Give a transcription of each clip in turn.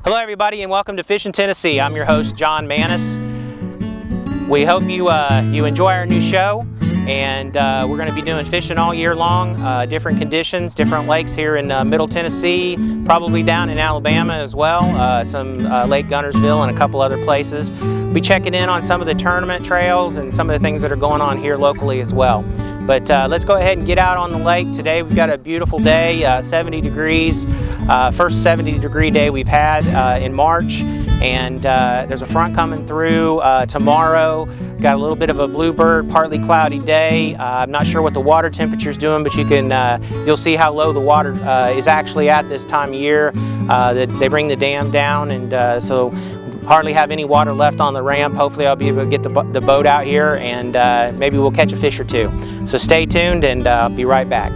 Hello everybody and welcome to Fishing Tennessee. I'm your host John Manis. We hope you enjoy our new show, and we're going to be doing fishing all year long, different conditions, different lakes here in Middle Tennessee, probably down in Alabama as well, some Lake Guntersville and a couple other places. We'll be checking in on some of the tournament trails and some of the things that are going on here locally as well. But let's go ahead and get out on the lake. Today we've got a beautiful day, 70 degrees, first 70-degree day we've had in March. And there's a front coming through tomorrow. Got a little bit of a bluebird, partly cloudy day. I'm not sure what the water temperature's doing, but you'll see how low the water is actually at this time of year. They bring the dam down, and so hardly have any water left on the ramp. Hopefully I'll be able to get the boat out here, and maybe we'll catch a fish or two. So stay tuned, and I'll be right back.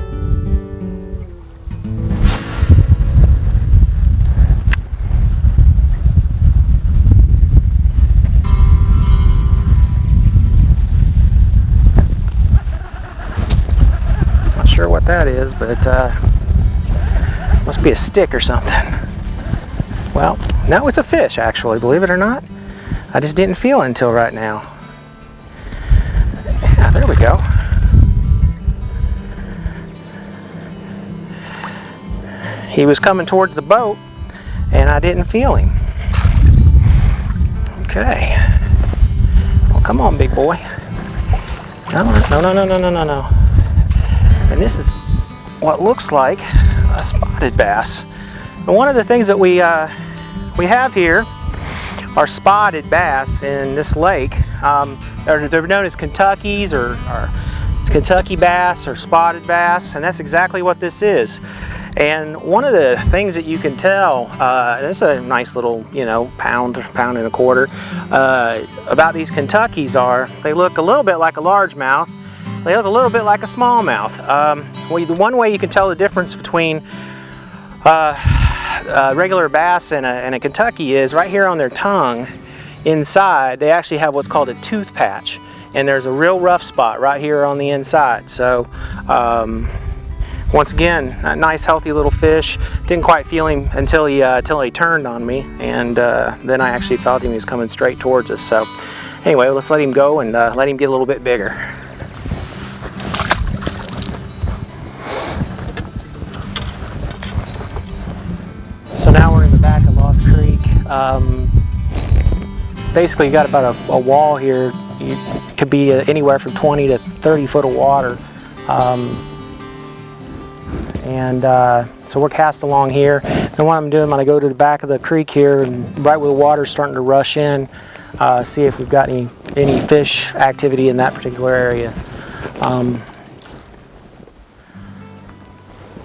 Not sure what that is, but must be a stick or something. Well, no, it's a fish actually, believe it or not. I just didn't feel it until right now. Yeah, there we go. He was coming towards the boat and I didn't feel him. Okay. Well, come on, big boy. No. And this is what looks like a spotted bass. And one of the things that we have here are spotted bass in this lake. They're known as Kentuckies or Kentucky bass or spotted bass, and that's exactly what this is. And one of the things that you can tell, this is a nice little, pound and a quarter, about these Kentuckies they look a little bit like a largemouth. They look a little bit like a smallmouth. Well, the one way you can tell the difference between regular bass and a Kentucky is right here on their tongue inside. They actually have what's called a tooth patch, and there's a real rough spot right here on the inside. So once again, a nice healthy little fish. Didn't quite feel him until he turned on me, and then I actually thought he was coming straight towards us. So anyway, let's let him go and let him get a little bit bigger. So now we're in the back of Lost Creek. Basically, you got about a wall here. You could be anywhere from 20 to 30 foot of water. So we're cast along here. And what I'm doing, I'm going to go to the back of the creek here, and right where the water's starting to rush in, see if we've got any fish activity in that particular area.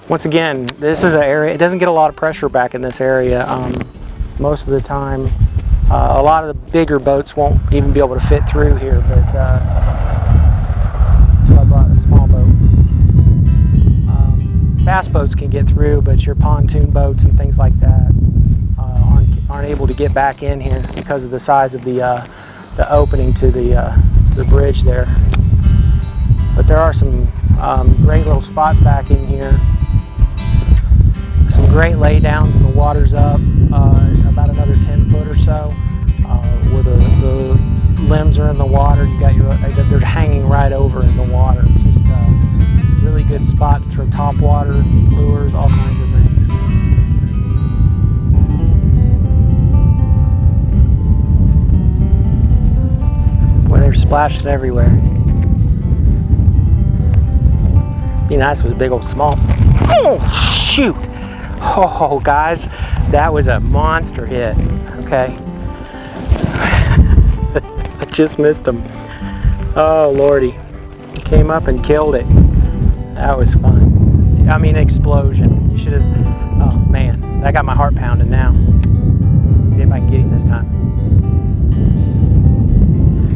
Once again, this is an area, it doesn't get a lot of pressure back in this area. Most of the time, a lot of the bigger boats won't even be able to fit through here, but so I brought a small boat. Bass boats can get through, but your pontoon boats and things like that aren't able to get back in here because of the size of the opening to the bridge there. But there are some great little spots back in here. Some great laydowns, and the water's up about another 10 foot or so, where the limbs are in the water. You got they're hanging right over in the water. It's just a really good spot to throw topwater, lures, all kinds of things. Boy, they're splashing everywhere. Be nice with a big old small. Oh shoot! Oh, guys, that was a monster hit. Okay. I just missed him. Oh, Lordy. He came up and killed it. That was fun. I mean, explosion. You should have, oh man, that got my heart pounding now. See if I can get him this time.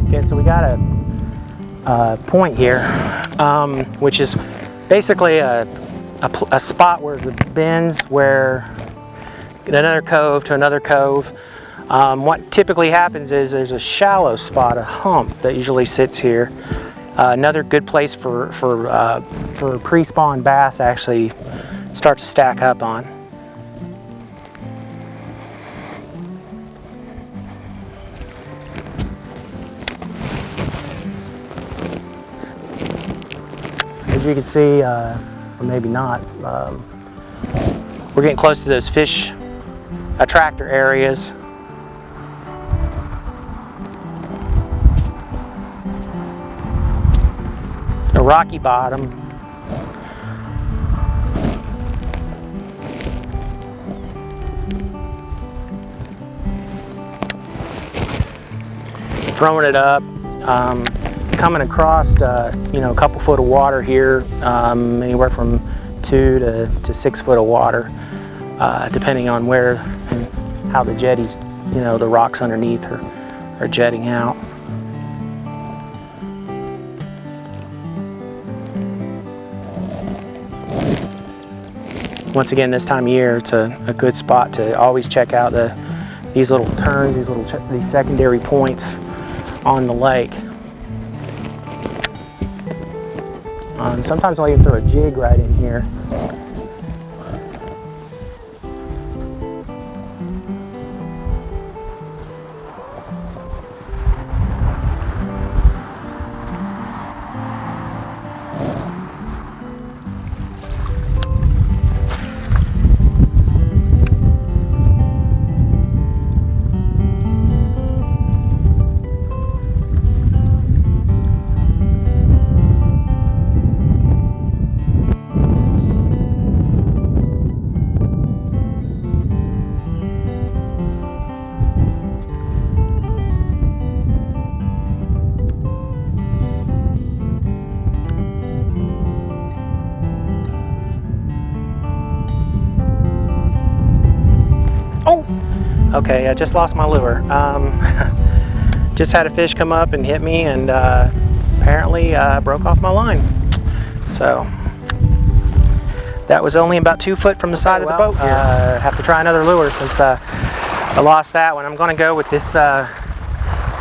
Okay, so we got a point here, which is basically a spot where the bends where another cove to another cove. What typically happens is there's a shallow spot, a hump that usually sits here. Another good place for pre-spawn bass actually start to stack up on. you can see, or maybe not, we're getting close to those fish attractor areas. A rocky bottom. Throwing it up, coming across, you know, a couple foot of water here, anywhere from 2 to 6 foot of water, depending on where and how the jetties, you know, the rocks underneath are jetting out. Once again, this time of year, it's a good spot to always check out these little turns, these secondary points on the lake. Sometimes I'll even throw a jig right in here. Okay, I just lost my lure. Just had a fish come up and hit me, and apparently broke off my line. So that was only about 2 foot from the side of the boat here. Have to try another lure since I lost that one. I'm going to go with this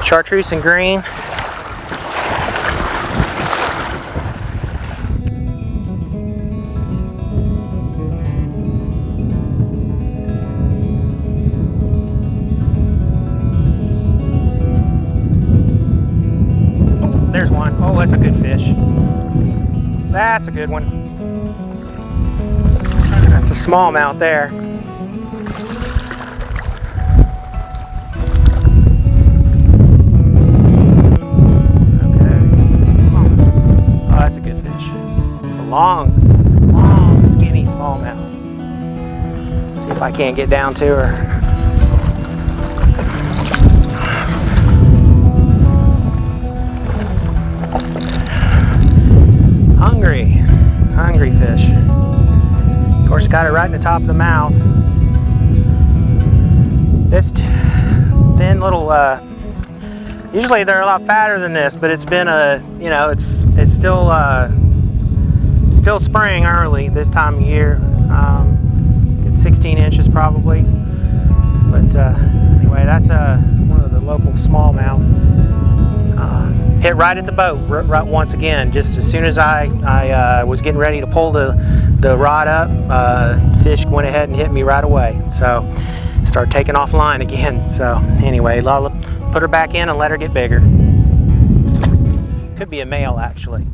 chartreuse and green. There's one. Oh, that's a good fish. That's a good one. That's a smallmouth there. Okay. Oh, that's a good fish. It's a long, skinny smallmouth. Let's see if I can't get down to her. Hungry fish. Of course, got it right in the top of the mouth. This thin little, usually they're a lot fatter than this, but it's been you know, it's still spring early this time of year. It's 16 inches probably. But anyway, that's one of the local smallmouth. Hit right at the boat right once again. Just as soon as I was getting ready to pull the rod up, fish went ahead and hit me right away. So start taking off line again. So anyway, I'll put her back in and let her get bigger. Could be a male actually.